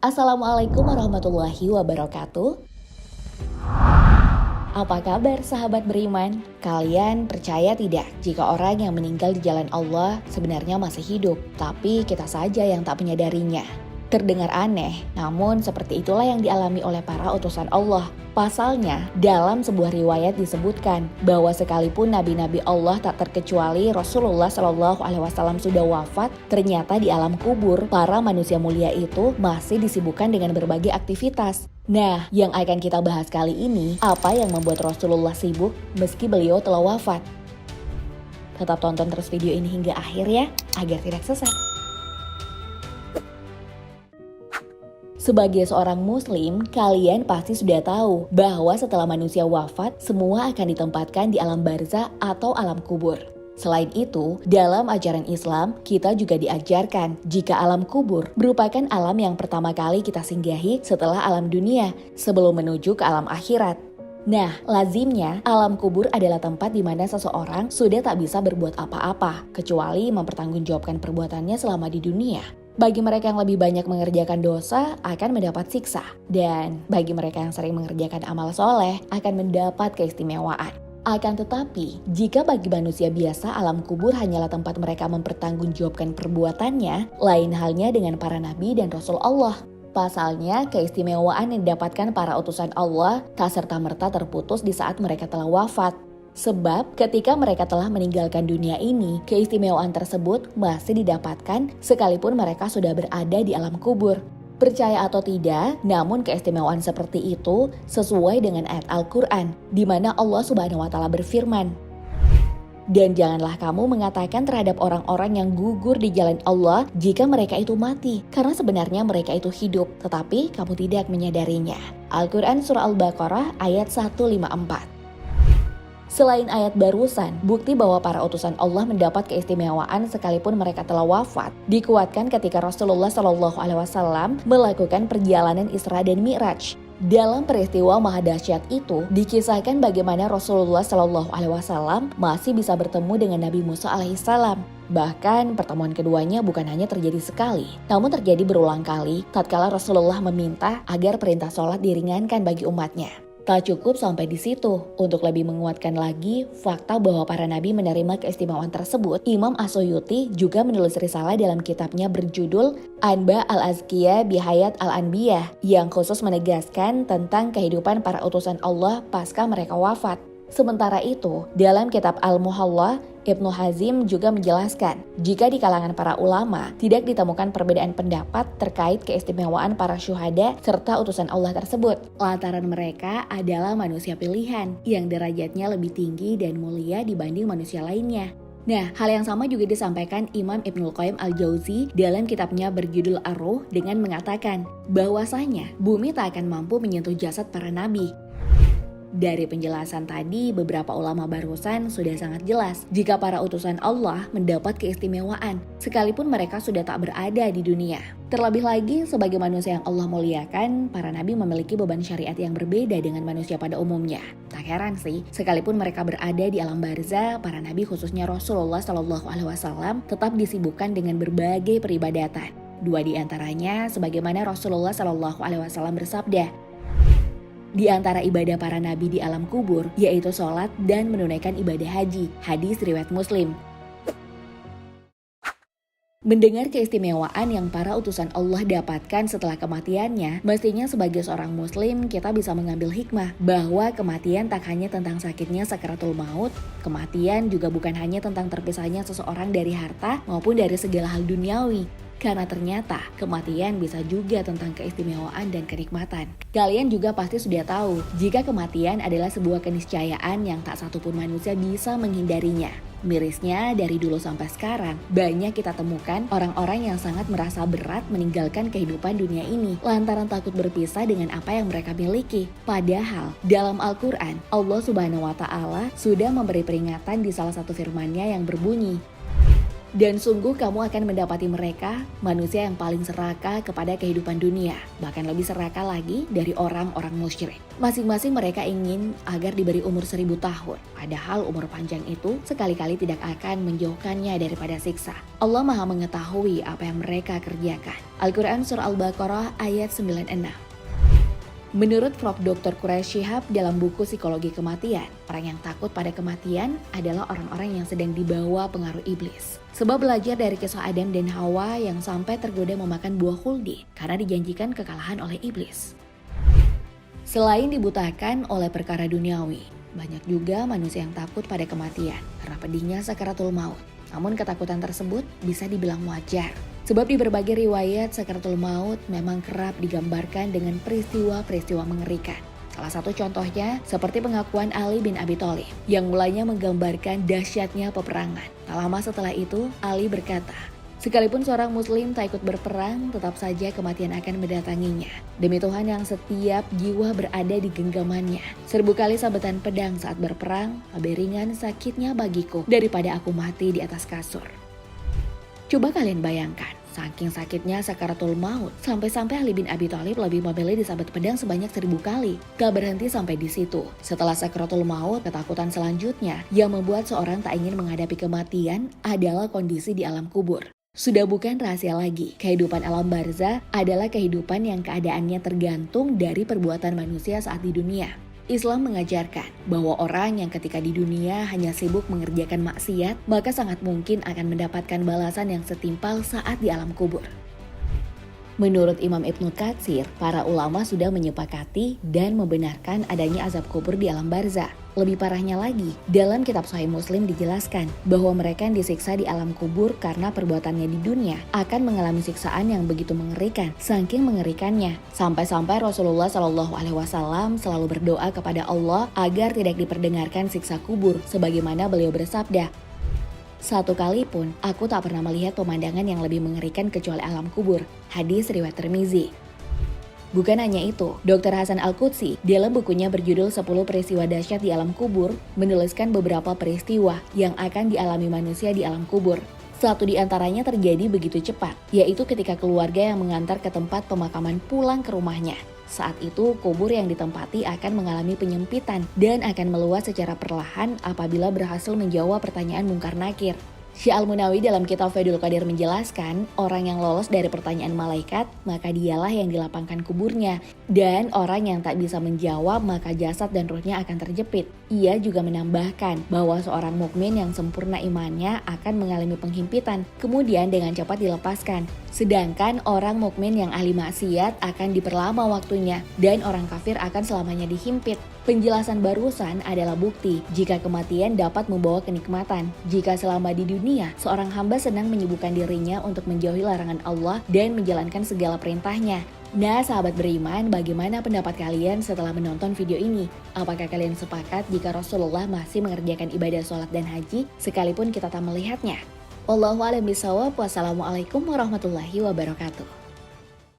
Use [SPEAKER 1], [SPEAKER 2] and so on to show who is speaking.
[SPEAKER 1] Assalamualaikum warahmatullahi wabarakatuh. Apa kabar sahabat beriman? Kalian percaya tidak jika orang yang meninggal di jalan Allah sebenarnya masih hidup, tapi kita saja yang tak menyadarinya? Terdengar aneh, namun seperti itulah yang dialami oleh para utusan Allah. Pasalnya, dalam sebuah riwayat disebutkan bahwa sekalipun nabi-nabi Allah tak terkecuali Rasulullah Shallallahu Alaihi Wasallam sudah wafat, ternyata di alam kubur para manusia mulia itu masih disibukkan dengan berbagai aktivitas. Nah, yang akan kita bahas kali ini, apa yang membuat Rasulullah sibuk meski beliau telah wafat? Tetap tonton terus video ini hingga akhir ya, agar tidak sesat. Sebagai seorang muslim, kalian pasti sudah tahu bahwa setelah manusia wafat, semua akan ditempatkan di alam barzah atau alam kubur. Selain itu, dalam ajaran Islam, kita juga diajarkan jika alam kubur merupakan alam yang pertama kali kita singgahi setelah alam dunia, sebelum menuju ke alam akhirat. Nah, lazimnya alam kubur adalah tempat di mana seseorang sudah tak bisa berbuat apa-apa, kecuali mempertanggungjawabkan perbuatannya selama di dunia. Bagi mereka yang lebih banyak mengerjakan dosa akan mendapat siksa, dan bagi mereka yang sering mengerjakan amal soleh akan mendapat keistimewaan. Akan tetapi, jika bagi manusia biasa alam kubur hanyalah tempat mereka mempertanggungjawabkan perbuatannya, lain halnya dengan para nabi dan rasul Allah. Pasalnya, keistimewaan yang didapatkan para utusan Allah tak serta-merta terputus di saat mereka telah wafat. Sebab ketika mereka telah meninggalkan dunia ini, keistimewaan tersebut masih didapatkan sekalipun mereka sudah berada di alam kubur. Percaya atau tidak, namun keistimewaan seperti itu sesuai dengan ayat Al-Quran, di mana Allah Subhanahu wa Ta'ala berfirman, "Dan janganlah kamu mengatakan terhadap orang-orang yang gugur di jalan Allah jika mereka itu mati, karena sebenarnya mereka itu hidup, tetapi kamu tidak menyadarinya." Al-Quran Surah Al-Baqarah ayat 154. Selain ayat barusan, bukti bahwa para utusan Allah mendapat keistimewaan sekalipun mereka telah wafat, dikuatkan ketika Rasulullah Shallallahu Alaihi Wasallam melakukan perjalanan Isra dan Mi'raj. Dalam peristiwa maha dahsyat itu, dikisahkan bagaimana Rasulullah Shallallahu Alaihi Wasallam masih bisa bertemu dengan Nabi Musa alaihissalam. Bahkan pertemuan keduanya bukan hanya terjadi sekali, namun terjadi berulang kali tatkala Rasulullah meminta agar perintah sholat diringankan bagi umatnya. Tak cukup sampai di situ. Untuk lebih menguatkan lagi fakta bahwa para nabi menerima keistimewaan tersebut, Imam As-Suyuti juga menulis risalah dalam kitabnya berjudul Anba al-Azkiyah Bihayat al-Anbiya yang khusus menegaskan tentang kehidupan para utusan Allah pasca mereka wafat. Sementara itu, dalam kitab Al-Muhalla, Ibnu Hazim juga menjelaskan, jika di kalangan para ulama tidak ditemukan perbedaan pendapat terkait keistimewaan para syuhada serta utusan Allah tersebut, lantaran mereka adalah manusia pilihan yang derajatnya lebih tinggi dan mulia dibanding manusia lainnya. Nah, hal yang sama juga disampaikan Imam Ibnul Qayyim Al-Jauzi dalam kitabnya berjudul Ar-Ruh dengan mengatakan bahwasanya bumi tak akan mampu menyentuh jasad para nabi. Dari penjelasan tadi, beberapa ulama barusan sudah sangat jelas jika para utusan Allah mendapat keistimewaan, sekalipun mereka sudah tak berada di dunia. Terlebih lagi, sebagai manusia yang Allah muliakan, para nabi memiliki beban syariat yang berbeda dengan manusia pada umumnya. Tak heran sih, sekalipun mereka berada di alam barzah, para nabi khususnya Rasulullah Shallallahu Alaihi Wasallam tetap disibukkan dengan berbagai peribadatan. Dua di antaranya, sebagaimana Rasulullah Shallallahu Alaihi Wasallam bersabda, di antara ibadah para nabi di alam kubur, yaitu sholat dan menunaikan ibadah haji. Hadis riwayat Muslim. Mendengar keistimewaan yang para utusan Allah dapatkan setelah kematiannya, mestinya sebagai seorang muslim kita bisa mengambil hikmah bahwa kematian tak hanya tentang sakitnya sakaratul maut, kematian juga bukan hanya tentang terpisahnya seseorang dari harta maupun dari segala hal duniawi. Karena ternyata kematian bisa juga tentang keistimewaan dan kenikmatan. Kalian juga pasti sudah tahu jika kematian adalah sebuah keniscayaan yang tak satupun manusia bisa menghindarinya. Mirisnya, dari dulu sampai sekarang, banyak kita temukan orang-orang yang sangat merasa berat meninggalkan kehidupan dunia ini lantaran takut berpisah dengan apa yang mereka miliki. Padahal, dalam Al-Quran, Allah Subhanahu wa Ta'ala sudah memberi peringatan di salah satu firman-Nya yang berbunyi, Dan sungguh kamu akan mendapati mereka manusia yang paling serakah kepada kehidupan dunia, bahkan lebih serakah lagi dari orang-orang musyrik. Masing-masing mereka ingin agar diberi umur 1000 tahun, padahal umur panjang itu sekali-kali tidak akan menjauhkannya daripada siksa. Allah Maha mengetahui apa yang mereka kerjakan. Al-Quran Surah Al-Baqarah ayat 96. Menurut Prof. Dr. Quraish Shihab dalam buku Psikologi Kematian, orang yang takut pada kematian adalah orang-orang yang sedang dibawa pengaruh iblis. Sebab belajar dari kisah Adam dan Hawa yang sampai tergoda memakan buah khuldi karena dijanjikan kekalahan oleh iblis. Selain dibutakan oleh perkara duniawi, banyak juga manusia yang takut pada kematian karena pedihnya sakaratul maut. Namun ketakutan tersebut bisa dibilang wajar. Sebab di berbagai riwayat sakaratul maut memang kerap digambarkan dengan peristiwa-peristiwa mengerikan. Salah satu contohnya seperti pengakuan Ali bin Abi Thalib yang mulanya menggambarkan dahsyatnya peperangan. Tak lama setelah itu Ali berkata, sekalipun seorang muslim tak ikut berperang, tetap saja kematian akan mendatanginya. Demi Tuhan yang setiap jiwa berada di genggamannya. 1000 kali sabetan pedang saat berperang, lebih ringan sakitnya bagiku daripada aku mati di atas kasur. Coba kalian bayangkan, saking sakitnya sakaratul maut, sampai-sampai Ali bin Abi Thalib lebih memilih disabet pedang sebanyak 1000 kali. Gak berhenti sampai di situ. Setelah sakaratul maut, ketakutan selanjutnya yang membuat seorang tak ingin menghadapi kematian adalah kondisi di alam kubur. Sudah bukan rahasia lagi, kehidupan alam barzah adalah kehidupan yang keadaannya tergantung dari perbuatan manusia saat di dunia. Islam mengajarkan bahwa orang yang ketika di dunia hanya sibuk mengerjakan maksiat, maka sangat mungkin akan mendapatkan balasan yang setimpal saat di alam kubur. Menurut Imam Ibnu Katsir, para ulama sudah menyepakati dan membenarkan adanya azab kubur di alam barzah. Lebih parahnya lagi, dalam kitab Sahih Muslim dijelaskan bahwa mereka yang disiksa di alam kubur karena perbuatannya di dunia akan mengalami siksaan yang begitu mengerikan, saking mengerikannya. Sampai-sampai Rasulullah SAW selalu berdoa kepada Allah agar tidak diperdengarkan siksa kubur, sebagaimana beliau bersabda, satu kali pun aku tak pernah melihat pemandangan yang lebih mengerikan kecuali alam kubur. Hadis riwayat Tirmizi. Bukan hanya itu, Dr. Hasan Al-Qudsi dalam bukunya berjudul 10 peristiwa dahsyat di alam kubur menuliskan beberapa peristiwa yang akan dialami manusia di alam kubur. Satu di antaranya terjadi begitu cepat, yaitu ketika keluarga yang mengantar ke tempat pemakaman pulang ke rumahnya. Saat itu, kubur yang ditempati akan mengalami penyempitan dan akan meluas secara perlahan apabila berhasil menjawab pertanyaan mungkar nakir. Syekh Al-Munawi dalam kitab Faidul Qadir menjelaskan, orang yang lolos dari pertanyaan malaikat, maka dialah yang dilapangkan kuburnya. Dan orang yang tak bisa menjawab, maka jasad dan ruhnya akan terjepit. Ia juga menambahkan bahwa seorang mukmin yang sempurna imannya akan mengalami penghimpitan, kemudian dengan cepat dilepaskan. Sedangkan orang mukmin yang ahli maksiat akan diperlama waktunya, dan orang kafir akan selamanya dihimpit. Penjelasan barusan adalah bukti jika kematian dapat membawa kenikmatan. Jika selama di dunia, seorang hamba senang menyibukkan dirinya untuk menjauhi larangan Allah dan menjalankan segala perintahnya. Nah, sahabat beriman, bagaimana pendapat kalian setelah menonton video ini? Apakah kalian sepakat jika Rasulullah masih mengerjakan ibadah sholat dan haji sekalipun kita tak melihatnya? Wallahu a'lam bishawab. Wassalamualaikum warahmatullahi wabarakatuh.